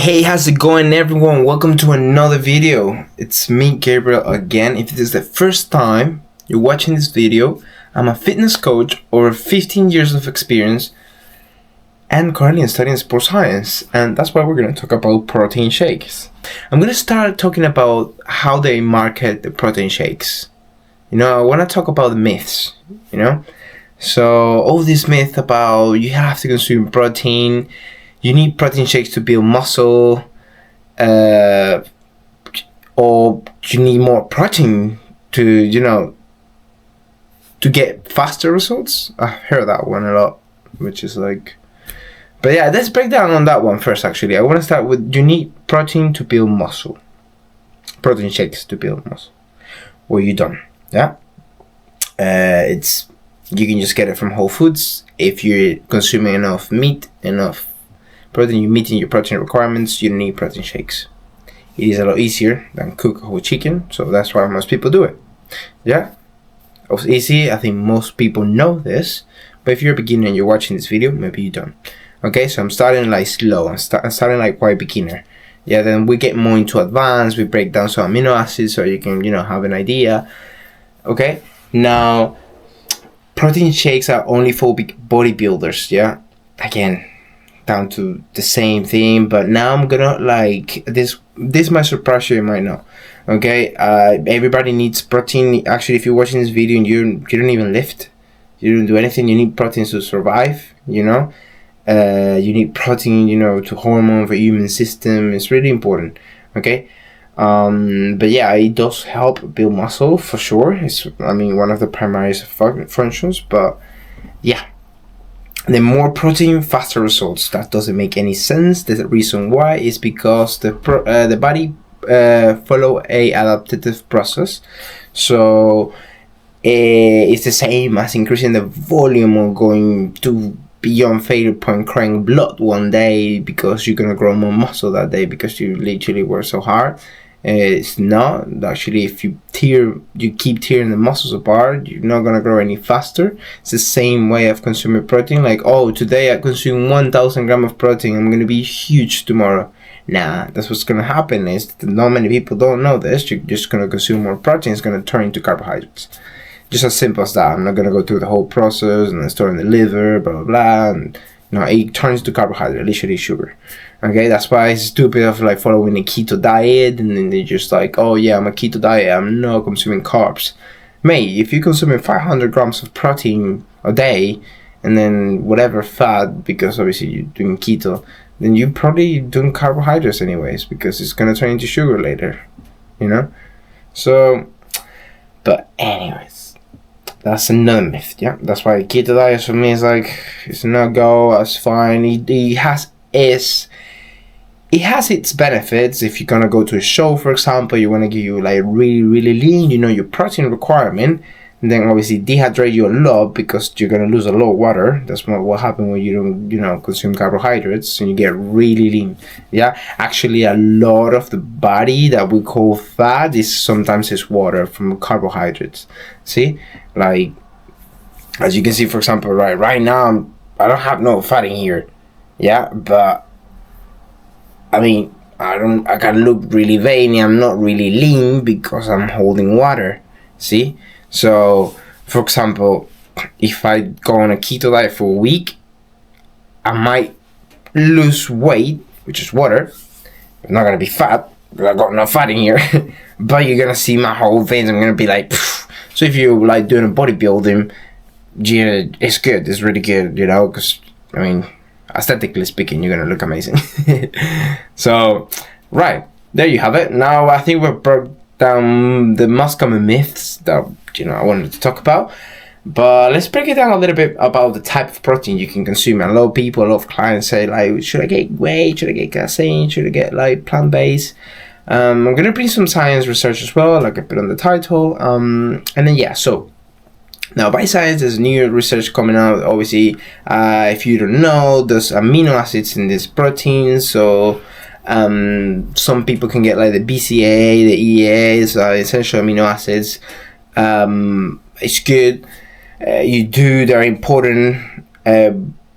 Hey, how's it going, everyone? Welcome to another video. It's me, Gabriel, again. If this is the first time you're watching this video, I'm a fitness coach over 15 years of experience and currently studying sports science, and that's why we're going to talk about protein shakes. I'm going to start talking about how they market the protein shakes. I want to talk about the myths, So all this myth about you have to consume protein, you need protein shakes to build muscle, or you need more protein to get faster results. I've heard that one a lot, which is like, but yeah, let's break down on that one first. Actually, I want to start with you need protein to build muscle, protein shakes to build muscle. Well, you done, yeah. You can just get it from Whole Foods if you're consuming enough meat, enough protein, you're meeting your protein requirements, you don't need protein shakes. It is a lot easier than cook whole chicken, so that's why most people do it. Yeah, it's easy. I think most people know this, but if you're a beginner and you're watching this video, maybe you don't. Okay, so I'm starting like slow. I'm starting like quite beginner. Yeah, then we get more into advanced. We break down some amino acids so you can have an idea. Okay, now protein shakes are only for bodybuilders. Yeah, again, down to the same thing, but now I'm gonna this might surprise you might know. Okay, everybody needs protein. Actually, if you're watching this video and you don't even lift, you don't do anything, you need protein to survive. You need protein to hormone for human system. It's really important. Okay, but yeah, it does help build muscle for sure. It's one of the primary functions, but yeah, the more protein, faster results. That doesn't make any sense. The reason why is because the body follow a adaptive process. So it's the same as increasing the volume or going to beyond failure point, crying blood one day because you're gonna grow more muscle that day because you literally work so hard. It's not actually. If you keep tearing the muscles apart, you're not gonna grow any faster. It's the same way of consuming protein. Like, oh, today I consume 1,000 grams of protein, I'm gonna be huge tomorrow. Nah, that's what's gonna happen. Is that not many people don't know this. You're just gonna consume more protein. It's gonna turn into carbohydrates. Just as simple as that. I'm not gonna go through the whole process and then store in the liver, blah blah blah. And it turns to carbohydrate, literally sugar. Okay, that's why it's stupid of following a keto diet and then they're just like, oh yeah, I'm a keto diet, I'm not consuming carbs. Mate, if you're consuming 500 grams of protein a day and then whatever fat, because obviously you're doing keto, then you're probably doing carbohydrates anyways because it's gonna turn into sugar later, So, but anyways, that's another myth. Yeah, that's why keto diet for me is it's a no-go. It's fine. It has its benefits. If you're gonna go to a show, for example, you want to get you really really lean, your protein requirement, and then obviously dehydrate you a lot because you're gonna lose a lot of water. That's what happens when you don't consume carbohydrates and you get really lean. Yeah, actually a lot of the body that we call fat is water from carbohydrates. See, as you can see, for example, right now I don't have no fat in here. Yeah, but I can look really veiny. I'm not really lean because I'm holding water. See? So, for example, if I go on a keto diet for a week, I might lose weight, which is water. I'm not gonna be fat because I got no fat in here. But you're gonna see my whole veins. I'm gonna be like, phew. So if you're doing a bodybuilding, yeah, it's good. It's really good, because aesthetically speaking, you're gonna look amazing. So, right, there you have it. Now I think we broke down the most common myths that I wanted to talk about, but let's break it down a little bit about the type of protein you can consume. And a lot of clients say should I get whey, should I get casein, should I get plant-based? I'm gonna bring some science research as well, like I put on the title, and then yeah, so now, by science, there's new research coming out. Obviously, if you don't know, there's amino acids in this protein. So, some people can get the BCA, the EAs, essential amino acids. It's good. They're important.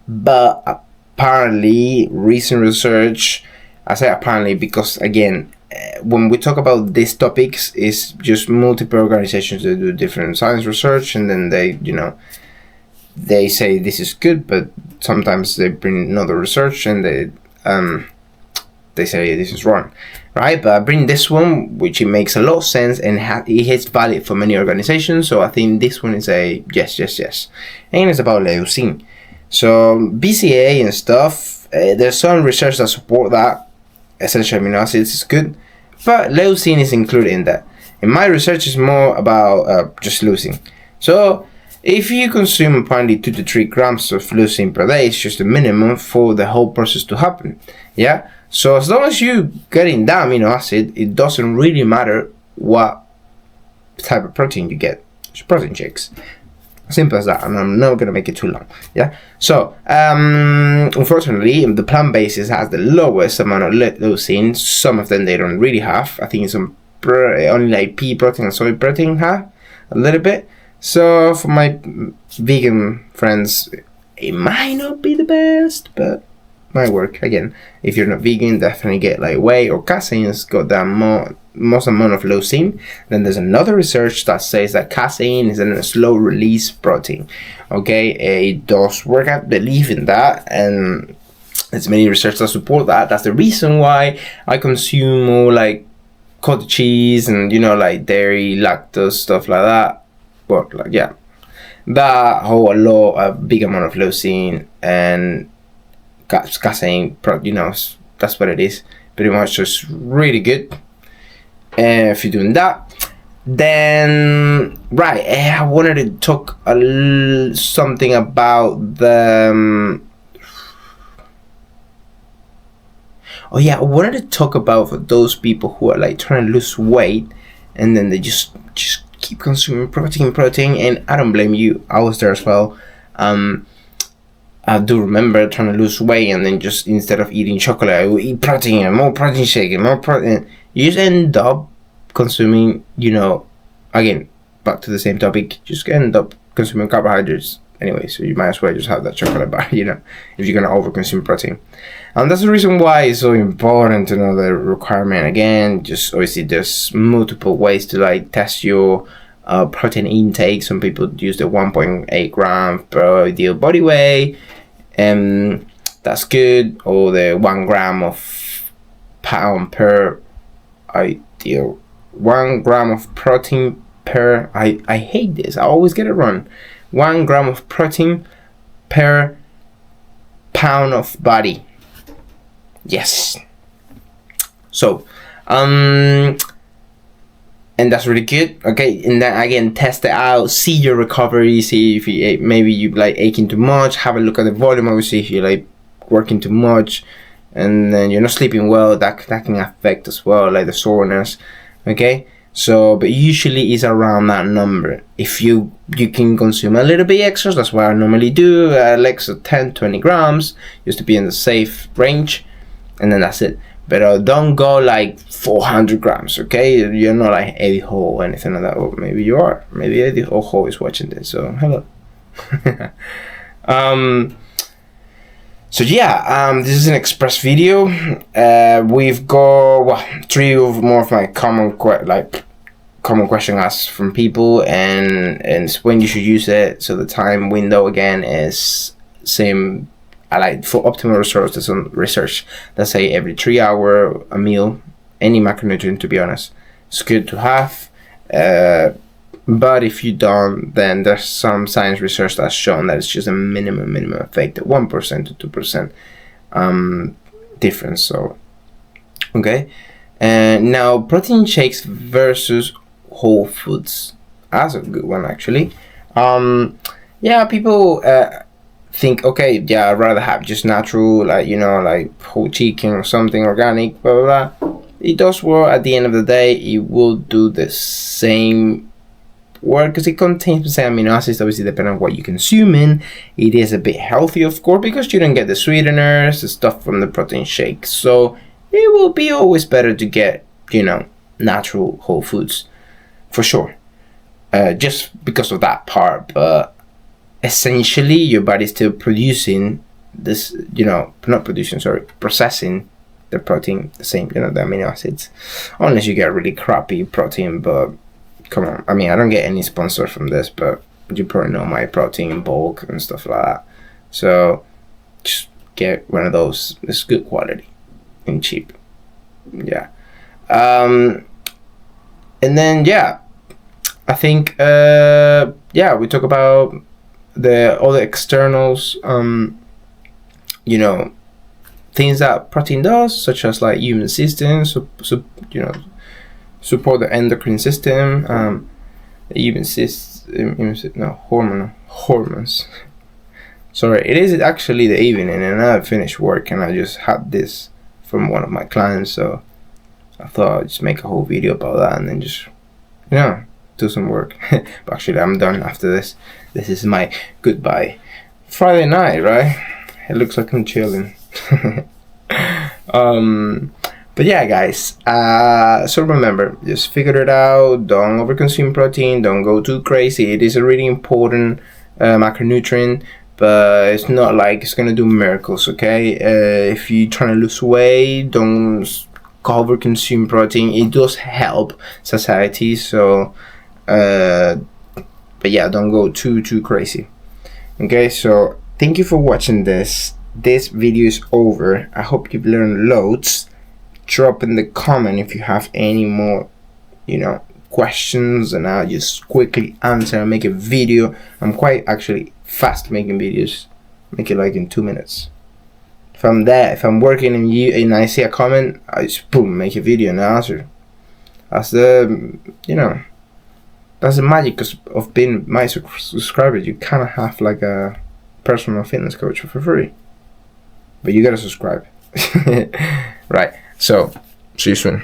But apparently, recent research I say apparently because, again, when we talk about these topics, it's just multiple organizations that do different science research, and then they say this is good, but sometimes they bring another research and they say this is wrong, right? But I bring this one, which it makes a lot of sense, and it is valid for many organizations. So I think this one is a yes. And it's about leucine. So BCA and stuff, there's some research that support that essential amino acids is good, but leucine is included in that. And my research is more about just leucine. So if you consume apparently 2 to 3 grams of leucine per day, it's just the minimum for the whole process to happen. Yeah. So as long as you getting that amino acid, it doesn't really matter what type of protein you get. It's protein shakes. Simple as that, and I'm not gonna make it too long. Yeah. So unfortunately, the plant basis has the lowest amount of leucine. Some of them they don't really have. I think it's only like pea protein and soy protein have a little bit. So for my vegan friends, it might not be the best, but might work. Again, if you're not vegan, definitely get like whey or casein. It's got that most amount of leucine. Then there's another research that says that casein is a slow release protein. Okay, it does work. I believe in that, and there's many research that support that. That's the reason why I consume more like cottage cheese and like dairy, lactose, stuff like that. But like that hold a big amount of leucine and casein, that's what it is. Pretty much just really good. And if you're doing that, then right, I wanted to talk something about the. I wanted to talk about for those people who are like trying to lose weight, and then they just keep consuming protein, and I don't blame you. I was there as well. I do remember trying to lose weight, and then just instead of eating chocolate, I would eat protein and more protein shake and more protein. You just end up consuming, again, back to the same topic, just end up consuming carbohydrates anyway. So you might as well just have that chocolate bar, if you're gonna overconsume protein. And that's the reason why it's so important to know the requirement. Again, just obviously there's multiple ways to like test your protein intake. Some people use the 1.8 gram per ideal body weight, and that's good, or the 1 gram of pound per ideal, 1 gram of protein per, I hate this, I always get it wrong, 1 gram of protein per pound of body. Yes. So and that's really good. Okay, and then again, test it out, see your recovery, see if you maybe you like aching too much, have a look at the volume. Obviously, if you like working too much and then you're not sleeping well, that can affect as well, like the soreness. Okay, so but usually it's around that number. If you can consume a little bit extra, that's what I normally do, like 10-20 grams, just to be in the safe range, and then that's it. But don't go like 400 grams, okay? You're not like Eddie Hall or anything like that. Or maybe you are. Maybe Eddie Hall is watching this, so hello. So yeah, this is an express video. We've got 3 more of my common question asked from people, and it's when you should use it. So the time window again is same. I like for optimal results. There's some research that say every 3 hour a meal, any macronutrient, to be honest, it's good to have. But if you don't, then there's some science research that's shown that it's just a minimum effect, 1% to 2% difference. So okay, and now protein shakes versus whole foods. That's a good one actually. People think, okay, yeah, I'd rather have just natural, like whole chicken or something organic, blah blah blah. It does work. At the end of the day, it will do the same work because it contains the same amino acids. Obviously, depending on what you're consuming, it is a bit healthy, of course, because you don't get the sweeteners, the stuff from the protein shake. So it will be always better to get, natural whole foods, for sure. Just because of that part, but essentially your body's still producing this, processing the protein the same, the amino acids, unless you get really crappy protein. But come on, I mean, I don't get any sponsor from this, but you probably know my protein in bulk and stuff like that. So just get one of those. It's good quality and cheap. Yeah. And then I think we talk about the other externals, things that protein does, such as like immune system, support the endocrine system, hormones. Sorry, it is actually the evening and I finished work and I just had this from one of my clients, so I thought I'd just make a whole video about that and then just do some work. But actually I'm done after this. This is my goodbye Friday night, right? It looks like I'm chilling. But yeah, guys, so remember, just figure it out. Don't overconsume protein. Don't go too crazy. It is a really important macronutrient, but it's not like it's gonna do miracles, okay? If you're trying to lose weight, don't overconsume protein. It does help satiety, so but yeah, don't go too crazy. Okay, so thank you for watching this. This video is over. I hope you've learned loads. Drop in the comment if you have any more questions, and I'll just quickly answer and make a video. I'm quite actually fast making videos. Make it like in 2 minutes. If I'm working and I see a comment, I just boom, make a video and answer. That's the that's the magic of being my subscriber. You kind of have like a personal fitness coach for free, but you gotta subscribe. Right, so see you soon.